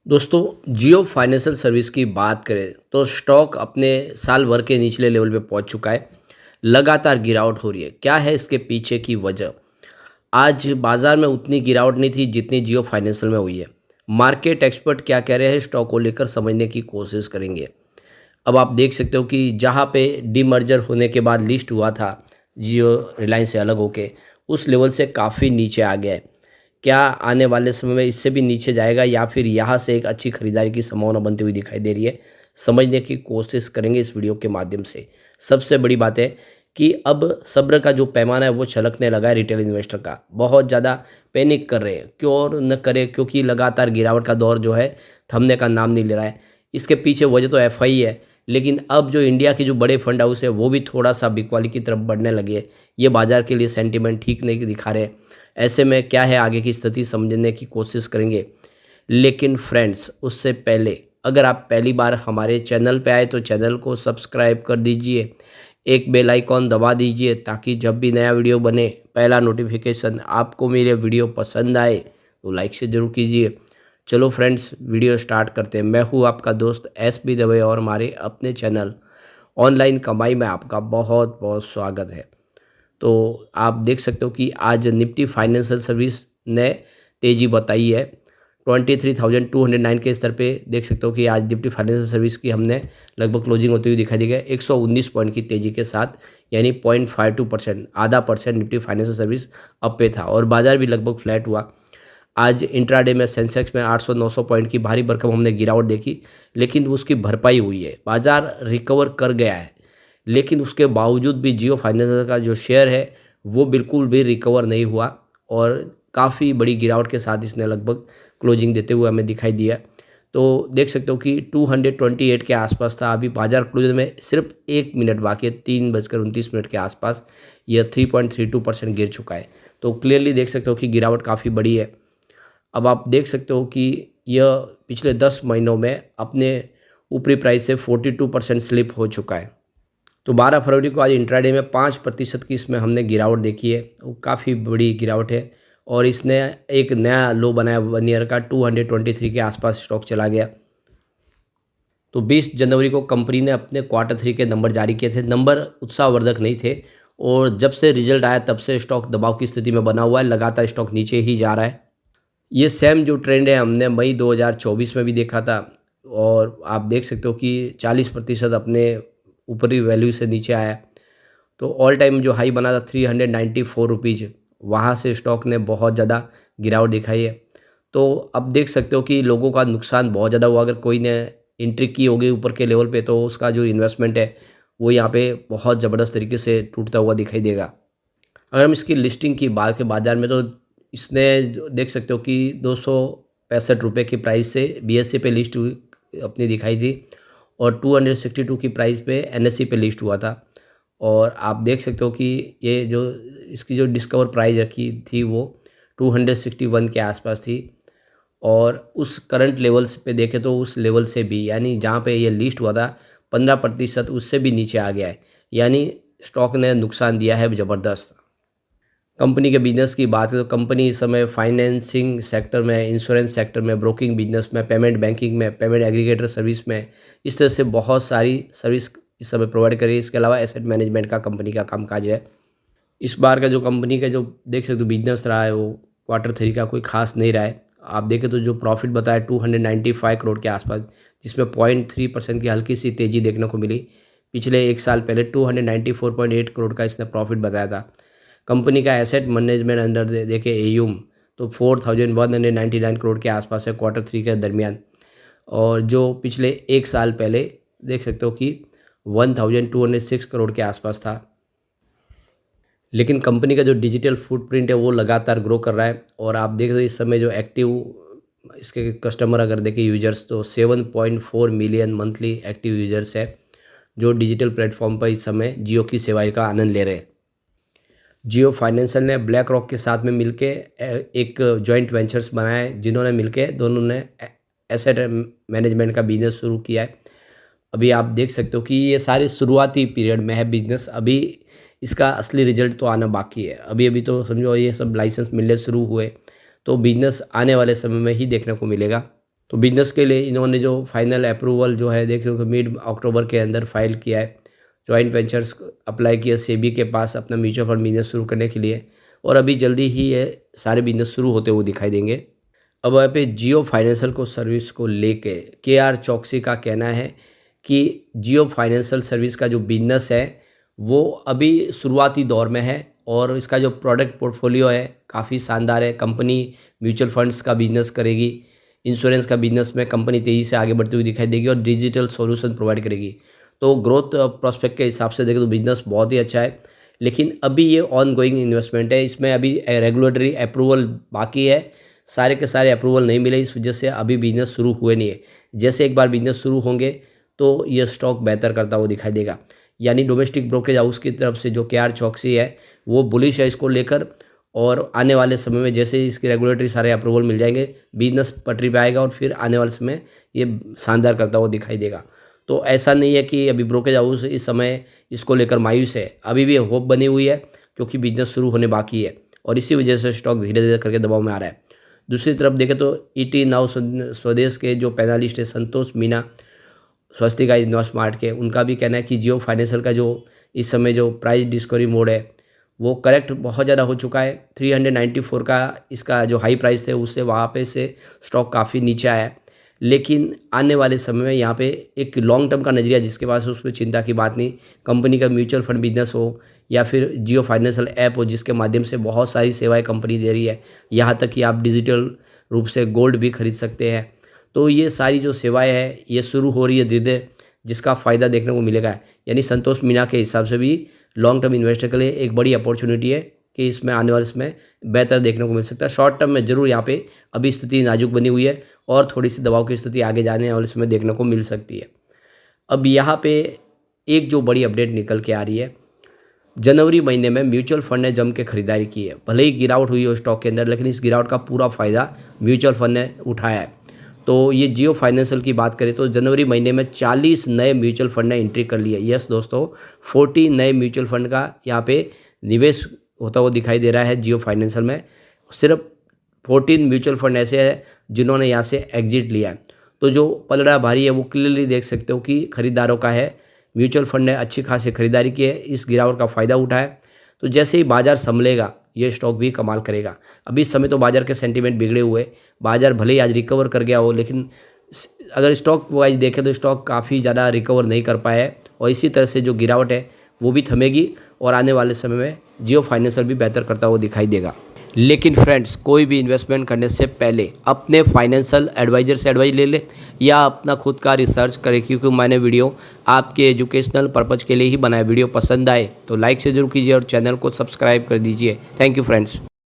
दोस्तों, जियो financial service की बात करें तो स्टॉक अपने साल भर के निचले लेवल पे पहुंच चुका है। लगातार गिरावट हो रही है। क्या है इसके पीछे की वजह? आज बाजार में उतनी गिरावट नहीं थी जितनी जियो फाइनेंशियल में हुई है। मार्केट एक्सपर्ट क्या कह रहे हैं स्टॉक को लेकर समझने की कोशिश करेंगे। अब आप देख सकते हो कि जहाँ पे डीमर्जर होने के बाद लिस्ट हुआ था जियो रिलायंस से अलग होके, उस लेवल से काफ़ी नीचे आ गया है। क्या आने वाले समय में इससे भी नीचे जाएगा या फिर यहाँ से एक अच्छी खरीदारी की संभावना बनती हुई दिखाई दे रही है? समझने की कोशिश करेंगे इस वीडियो के माध्यम से। सबसे बड़ी बात है कि अब सब्र का जो पैमाना है वो छलकने लगा है रिटेल इन्वेस्टर का। बहुत ज़्यादा पैनिक कर रहे हैं। क्यों और न करें, क्योंकि लगातार गिरावट का दौर जो है थमने का नाम नहीं ले रहा है। इसके पीछे वजह तो एफआई है, लेकिन अब जो इंडिया के जो बड़े फंड हाउस है वो भी थोड़ा-सा बिकवाली की तरफ बढ़ने लगे हैं। ये बाज़ार के लिए सेंटिमेंट ठीक नहीं दिखा रहे। ऐसे में क्या है आगे की स्थिति समझने की कोशिश करेंगे। लेकिन फ्रेंड्स, उससे पहले अगर आप पहली बार हमारे चैनल पे आए तो चैनल को सब्सक्राइब कर दीजिए। एक बेल आइकॉन दबा दीजिए ताकि जब भी नया वीडियो बने पहला नोटिफिकेशन आपको मेरे वीडियो पसंद आए तो लाइक से ज़रूर कीजिए। चलो फ्रेंड्स, वीडियो स्टार्ट करते हैं। मैं हूँ आपका दोस्त एस बी दवे और हमारे अपने चैनल ऑनलाइन कमाई में आपका बहुत बहुत स्वागत है। तो आप देख सकते हो कि आज निफ्टी फाइनेंशियल सर्विस ने तेज़ी बताई है। 23,209 के स्तर पे देख सकते हो कि आज निफ्टी फाइनेंशियल सर्विस की हमने लगभग क्लोजिंग होती हुई दिखाई दी है 119 पॉइंट की तेज़ी के साथ, यानी 0.52% आधा percent Nifty financial service up पे था और बाजार भी लगभग फ्लैट हुआ। आज इंट्राडे में सेंसेक्स में 800-900 पॉइंट की भारी भरकम हमने गिरावट देखी, लेकिन उसकी भरपाई हुई है। बाजार रिकवर कर गया है, लेकिन उसके बावजूद भी जियो फाइनेंस का जो शेयर है वो बिल्कुल भी रिकवर नहीं हुआ और काफ़ी बड़ी गिरावट के साथ इसने लगभग क्लोजिंग देते हुए हमें दिखाई दिया। तो देख सकते हो कि 228 के आसपास था। अभी बाजार क्लोज में सिर्फ 1 मिनट बाकी है, 3:29 के आसपास यह 3.32% गिर चुका है। तो क्लियरली देख सकते हो कि गिरावट काफ़ी बड़ी है। अब आप देख सकते हो कि यह पिछले 10 महीनों में अपने ऊपरी प्राइस से 42% स्लिप हो चुका है। तो 12 फरवरी को आज इंट्राडे में 5% की इसमें हमने गिरावट देखी है। वो काफ़ी बड़ी गिरावट है और इसने एक नया लो बनाया 1 ईयर का 223 के आसपास स्टॉक चला गया। तो 20 जनवरी को कंपनी ने अपने क्वार्टर 3 के नंबर जारी किए थे। नंबर उत्साहवर्धक नहीं थे और जब से रिजल्ट आया तब से स्टॉक दबाव की स्थिति में बना हुआ है। लगातार स्टॉक नीचे ही जा रहा है। ये सेम जो ट्रेंड है हमने मई 2024 में भी देखा था और आप देख सकते हो कि 40% अपने ऊपरी वैल्यू से नीचे आया। तो ऑल टाइम जो हाई बना था 394 रुपीज़, वहाँ से स्टॉक ने बहुत ज़्यादा गिरावट दिखाई है। तो अब देख सकते हो कि लोगों का नुकसान बहुत ज़्यादा हुआ। अगर कोई ने एंट्री की होगी ऊपर के लेवल पे तो उसका जो इन्वेस्टमेंट है वो यहाँ पे बहुत ज़बरदस्त तरीके से टूटता हुआ दिखाई देगा। अगर हम इसकी लिस्टिंग की बात करें बाज़ार में तो इसने जो देख सकते हो कि 265 रुपये की प्राइस से बीएसई पे लिस्ट हुई अपनी दिखाई थी और 262 की प्राइस पे एनएसई पे लिस्ट हुआ था। और आप देख सकते हो कि ये जो इसकी जो डिस्कवर प्राइस रखी थी वो 261 के आसपास थी और उस करंट लेवल्स पे देखें तो उस लेवल से भी, यानी जहाँ पे ये लिस्ट हुआ था 15% उससे भी नीचे आ गया है। यानी स्टॉक ने नुकसान दिया है ज़बरदस्त। कंपनी के बिजनेस की बात करें तो कंपनी इस समय फाइनेंसिंग सेक्टर में, इंश्योरेंस सेक्टर में, ब्रोकिंग बिजनेस में, पेमेंट बैंकिंग में, पेमेंट एग्रीगेटर सर्विस में, इस तरह से बहुत सारी सर्विस इस समय प्रोवाइड कर रही है। इसके अलावा एसेट मैनेजमेंट का कंपनी का कामकाज है। इस बार का जो कंपनी का जो देख सकते हो बिजनेस रहा है वो क्वार्टर 3 का कोई खास नहीं रहा है। आप देखें तो जो प्रॉफिट बताया 295 करोड़ के आसपास, जिसमें 0.3% की हल्की सी तेज़ी देखने को मिली। पिछले 1 साल पहले 294.8 करोड़ का इसने प्रॉफिट बताया था। कंपनी का एसेट मैनेजमेंट अंडर देखें एयूम तो 4199 करोड़ के आसपास है क्वार्टर 3 के दरमियान, और जो पिछले 1 साल पहले देख सकते हो कि 1206 करोड़ के आसपास था। लेकिन कंपनी का जो डिजिटल फुटप्रिंट है वो लगातार ग्रो कर रहा है और आप देख रहे हो इस समय जो एक्टिव इसके कस्टमर अगर देखें यूजर्स तो 7.4 मिलियन मंथली एक्टिव यूजर्स है जो डिजिटल प्लेटफॉर्म पर इस समय जियो की सेवाएं का आनंद ले रहे हैं। जियो फाइनेंशियल ने ब्लैक रॉक के साथ में मिलके एक जॉइंट वेंचर्स बनाया है, जिन्होंने मिलके दोनों ने एसेट मैनेजमेंट का बिजनेस शुरू किया है। अभी आप देख सकते हो कि ये सारे शुरुआती पीरियड में है बिजनेस। अभी इसका असली रिजल्ट तो आना बाकी है। अभी अभी तो समझो ये सब लाइसेंस मिलने शुरू हुए, तो बिजनेस आने वाले समय में ही देखने को मिलेगा। तो बिज़नेस के लिए इन्होंने जो फाइनल अप्रूवल जो है देख सकते हो मिड अक्टूबर के अंदर फाइल किया है। जॉइंट वेंचर्स अप्लाई किया सेबी के पास अपना म्यूचुअल फंड बिज़नेस शुरू करने के लिए, और अभी जल्दी ही ये सारे बिज़नेस शुरू होते हुए दिखाई देंगे। अब यहाँ पे जियो फाइनेंशियल को सर्विस को लेके केआर चौकसी का कहना है कि जियो फाइनेंशियल सर्विस का जो बिज़नेस है वो अभी शुरुआती दौर में है, और इसका जो प्रोडक्ट पोर्टफोलियो है काफ़ी शानदार है। कंपनी म्यूचुअल फंड्स का बिज़नेस करेगी, इंश्योरेंस का बिज़नेस में कंपनी तेज़ी से आगे बढ़ती हुई दिखाई देगी और डिजिटल सॉल्यूशन प्रोवाइड करेगी। तो ग्रोथ प्रोस्पेक्ट के हिसाब से देखें तो बिज़नेस बहुत ही अच्छा है, लेकिन अभी ये ऑन गोइंग इन्वेस्टमेंट है, इसमें अभी रेगुलेटरी अप्रूवल बाकी है। सारे के सारे अप्रूवल नहीं मिले, इस वजह से अभी बिज़नेस शुरू हुए नहीं है। जैसे एक बार बिज़नेस शुरू होंगे तो ये स्टॉक बेहतर करता हुआ दिखाई देगा। यानी डोमेस्टिक ब्रोकरेज हाउस की तरफ से जो केआर चौकसी है वो बुलिश है इसको लेकर, और आने वाले समय में जैसे ही इसकी रेगुलेटरी सारे अप्रूवल मिल जाएंगे बिज़नेस पटरी पे आएगा, और फिर आने वाले समय ये शानदार करता हुआ दिखाई देगा। तो ऐसा नहीं है कि अभी ब्रोकरेज हाउस इस समय इसको लेकर मायूस है, अभी भी होप बनी हुई है क्योंकि बिज़नेस शुरू होने बाकी है, और इसी वजह से स्टॉक धीरे धीरे करके दबाव में आ रहा है। दूसरी तरफ देखें तो ईटी नाउ स्वदेश के जो पैनलिस्ट है संतोष मीना स्वस्तिका इन्वेस्टमार्ट के, उनका भी कहना है कि जियो फाइनेंशियल का जो इस समय जो प्राइस डिस्कवरी मोड है वो करेक्ट बहुत ज़्यादा हो चुका है। 394 का इसका जो हाई प्राइस थे उससे वहाँ पे से स्टॉक काफ़ी नीचे आया है, लेकिन आने वाले समय में यहाँ पे एक लॉन्ग टर्म का नज़रिया जिसके पास है उसमें चिंता की बात नहीं। कंपनी का म्यूचुअल फंड बिजनेस हो या फिर जियो फाइनेंशियल ऐप हो जिसके माध्यम से बहुत सारी सेवाएं कंपनी दे रही है, यहाँ तक कि आप डिजिटल रूप से गोल्ड भी खरीद सकते हैं। तो ये सारी जो सेवाएं हैं ये शुरू हो रही है धीरे धीरे, जिसका फ़ायदा देखने को मिलेगा। यानी संतोष मीना के हिसाब से भी लॉन्ग टर्म इन्वेस्टर के लिए एक बड़ी अपॉर्चुनिटी है कि इसमें आने वाले समय बेहतर देखने को मिल सकता है। शॉर्ट टर्म में ज़रूर यहाँ पे अभी स्थिति नाजुक बनी हुई है, और थोड़ी सी दबाव की स्थिति आगे जाने वाले समय देखने को मिल सकती है। अब यहाँ पे एक जो बड़ी अपडेट निकल के आ रही है, जनवरी महीने में म्यूचुअल फंड ने जम के खरीदारी की है। भले ही गिरावट हुई हो स्टॉक के अंदर, लेकिन इस गिरावट का पूरा फ़ायदा म्यूचुअल फंड ने उठाया है। तो ये जियो फाइनेंशियल की बात करें तो जनवरी महीने में 40 नए म्यूचुअल फंड ने एंट्री कर ली है। यस दोस्तों, 40 नए म्यूचुअल फंड का यहाँ पे निवेश होता हुआ दिखाई दे रहा है जियो फाइनेंशियल में। सिर्फ 14 म्यूचुअल फंड ऐसे हैं जिन्होंने यहाँ से एग्जिट लिया है। तो जो पलड़ा भारी है वो क्लियरली देख सकते हो कि खरीदारों का है। म्यूचुअल फंड ने अच्छी खासी खरीदारी की है, इस गिरावट का फ़ायदा उठाया। तो जैसे ही बाज़ार संभलेगा ये स्टॉक भी कमाल करेगा। अभी इस समय तो बाज़ार के सेंटीमेंट बिगड़े हुए, बाज़ार भले ही आज रिकवर कर गया हो, लेकिन अगर स्टॉक वाइज देखें तो स्टॉक काफ़ी ज़्यादा रिकवर नहीं कर पाया है, और इसी तरह से जो गिरावट है वो भी थमेगी, और आने वाले समय में जियो फाइनेंशियल भी बेहतर करता हुआ दिखाई देगा। लेकिन फ्रेंड्स, कोई भी इन्वेस्टमेंट करने से पहले अपने फाइनेंशियल एडवाइज़र से एडवाइस ले ले या अपना खुद का रिसर्च करें, क्योंकि मैंने वीडियो आपके एजुकेशनल पर्पज़ के लिए ही बनाया। वीडियो पसंद आए तो लाइक से जरूर कीजिए और चैनल को सब्सक्राइब कर दीजिए। Thank you friends.